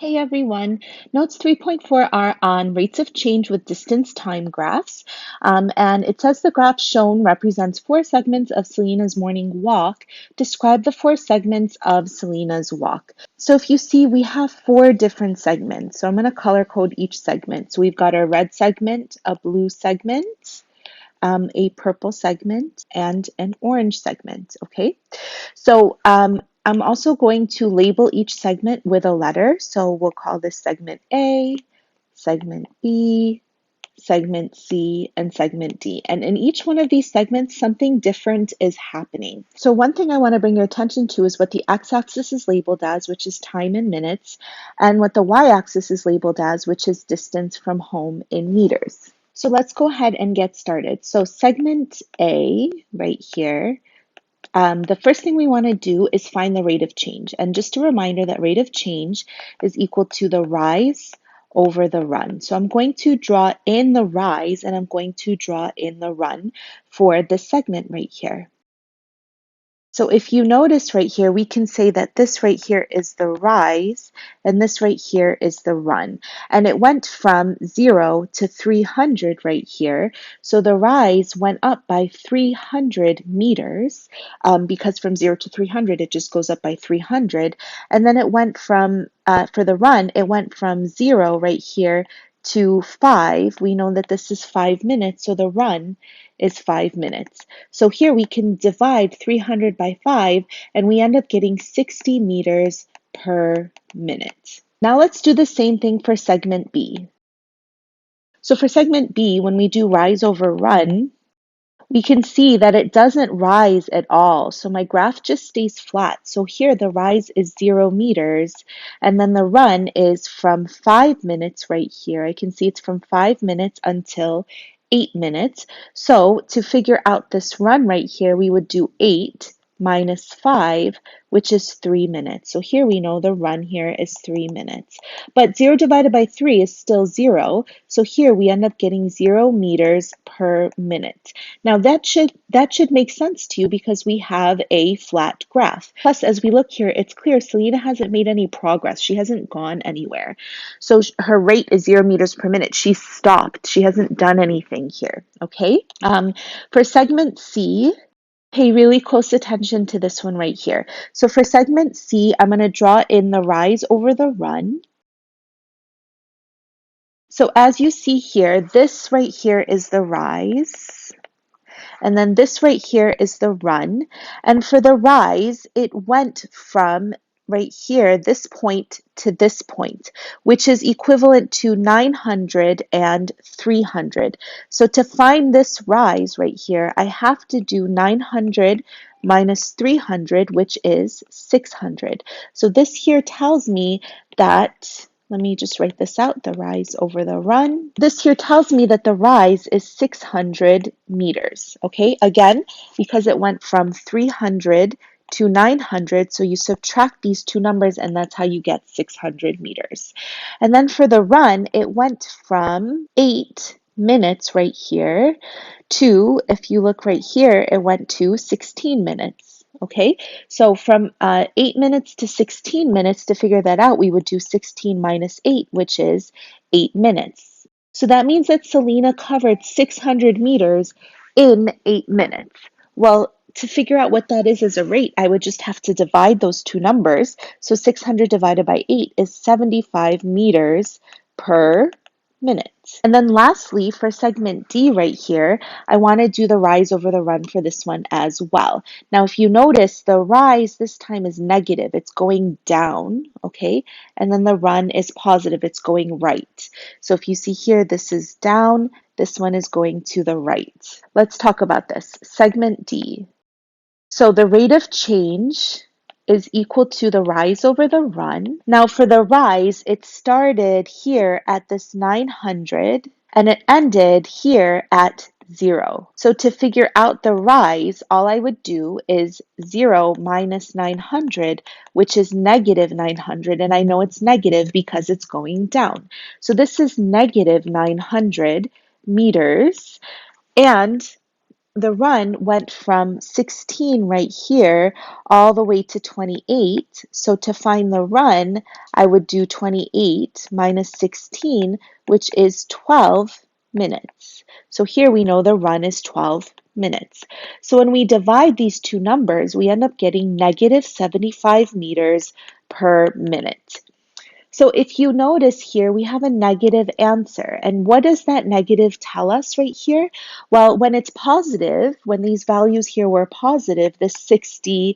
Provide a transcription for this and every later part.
Hey everyone, Notes 3.4 are on rates of change with distance time graphs. And it says the graph shown represents 4 segments of Selena's morning walk. Describe the 4 segments of Selena's walk. So if you see, we have 4 different segments. So I'm going to color code each segment. So we've got a red segment, a blue segment, a purple segment, and an orange segment, okay? So I'm also going to label each segment with a letter. So we'll call this segment A, segment B, segment C, and segment D. And in each one of these segments, something different is happening. So one thing I want to bring your attention to is what the x-axis is labeled as, which is time in minutes, and what the y-axis is labeled as, which is distance from home in meters. So let's go ahead and get started. So segment A right here, the first thing we want to do is find the rate of change. And just a reminder that rate of change is equal to the rise over the run. So I'm going to draw in the rise and I'm going to draw in the run for this segment right here. So if you notice right here, we can say that this right here is the rise and this right here is the run. And it went from 0 to 300 right here. So the rise went up by 300 meters because from 0 to 300, it just goes up by 300. And then it went from, for the run, it went from 0 right here to 5. We know that this is 5 minutes, so the run is 5 minutes. So here we can divide 300 by 5 and we end up getting 60 meters per minute. Now let's do the same thing for segment B. So for segment B, when we do rise over run, we can see that it doesn't rise at all. So my graph just stays flat. So here the rise is 0 meters, and then the run is from 5 minutes right here. I can see it's from 5 minutes until 8 minutes. So to figure out this run right here, we would do 8 minus 5, which is 3 minutes. So here we know the run here is 3 minutes. But 0 divided by 3 is still 0. So here we end up getting 0 meters per minute. Now that should make sense to you because we have a flat graph. Plus, as we look here, it's clear Selena hasn't made any progress. She hasn't gone anywhere. So her rate is 0 meters per minute. She stopped. She hasn't done anything here, okay? For segment C, pay really close attention to this one right here. So for segment C, I'm going to draw in the rise over the run. So as you see here, this right here is the rise. And then this right here is the run. And for the rise, it went from right here, this point to this point, which is equivalent to 900 and 300. So to find this rise right here, I have to do 900 minus 300, which is 600. So this here tells me that, let me just write this out, the rise over the run. This here tells me that the rise is 600 meters, okay? Again, because it went from 300 to 900, so you subtract these two numbers and that's how you get 600 meters. And then for the run, it went from 8 minutes right here to, if you look right here, it went to 16 minutes. Okay, so from 8 minutes to 16 minutes, to figure that out, we would do 16 minus 8, which is 8 minutes. So that means that Selena covered 600 meters in 8 minutes. Well, to figure out what that is as a rate, I would just have to divide those two numbers. So 600 divided by 8 is 75 meters per minute. And then lastly, for segment D right here, I want to do the rise over the run for this one as well. Now, if you notice, the rise this time is negative. It's going down, okay? And then the run is positive. It's going right. So if you see here, this is down. This one is going to the right. Let's talk about this. Segment D. So the rate of change is equal to the rise over the run. Now for the rise, it started here at this 900 and it ended here at 0. So to figure out the rise, all I would do is 0 minus 900, which is negative 900. And I know it's negative because it's going down. So this is negative 900 meters. And the run went from 16 right here all the way to 28. So to find the run, I would do 28 minus 16, which is 12 minutes. So here we know the run is 12 minutes. So when we divide these two numbers, we end up getting negative 75 meters per minute. So if you notice here, we have a negative answer. And what does that negative tell us right here? Well, when it's positive, when these values here were positive, this 60,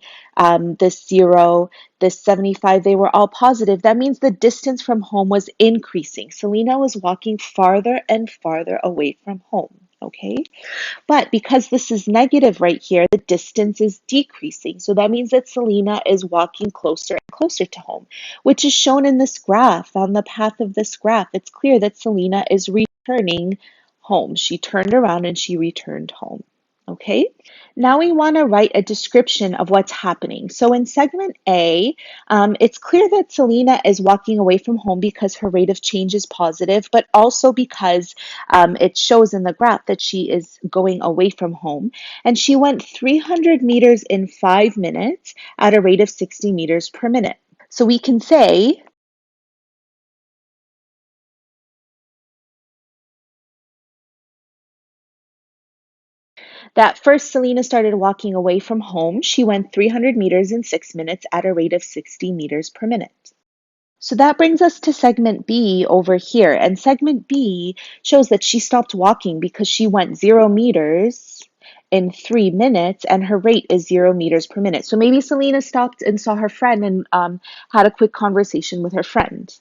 this 0, this 75, they were all positive. That means the distance from home was increasing. Selena was walking farther and farther away from home. Okay. But because this is negative right here, the distance is decreasing. So that means that Selena is walking closer and closer to home, which is shown in this graph. On the path of this graph, it's clear that Selena is returning home. She turned around and she returned home. Okay, now we want to write a description of what's happening. So in segment A, it's clear that Selena is walking away from home because her rate of change is positive, but also because it shows in the graph that she is going away from home. And she went 300 meters in 5 minutes at a rate of 60 meters per minute. So we can say that first Selena started walking away from home. She went 300 meters in 6 minutes at a rate of 60 meters per minute. So that brings us to segment B over here. And segment B shows that she stopped walking because she went 0 meters in 3 minutes and her rate is 0 meters per minute. So maybe Selena stopped and saw her friend and had a quick conversation with her friend.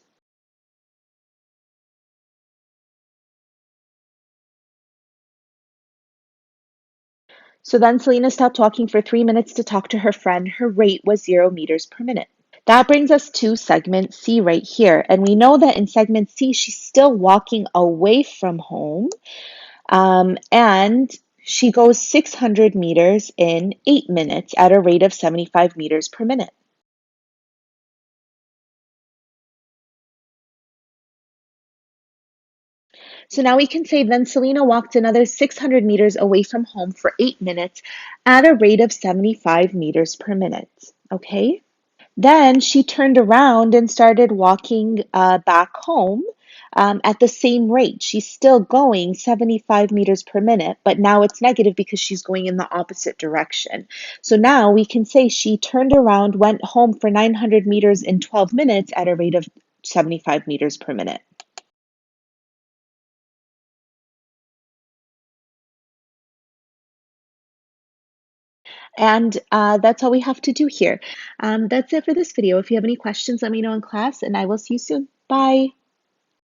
So then Selena stopped walking for 3 minutes to talk to her friend. Her rate was 0 meters per minute. That brings us to segment C right here. And we know that in segment C, she's still walking away from home. And she goes 600 meters in 8 minutes at a rate of 75 meters per minute. So now we can say then Selena walked another 600 meters away from home for 8 minutes at a rate of 75 meters per minute. Okay. Then she turned around and started walking back home at the same rate. She's still going 75 meters per minute, but now it's negative because she's going in the opposite direction. So now we can say she turned around, went home for 900 meters in 12 minutes at a rate of 75 meters per minute. And that's all we have to do here. That's it for this video. If you have any questions, let me know in class, and I will see you soon. Bye.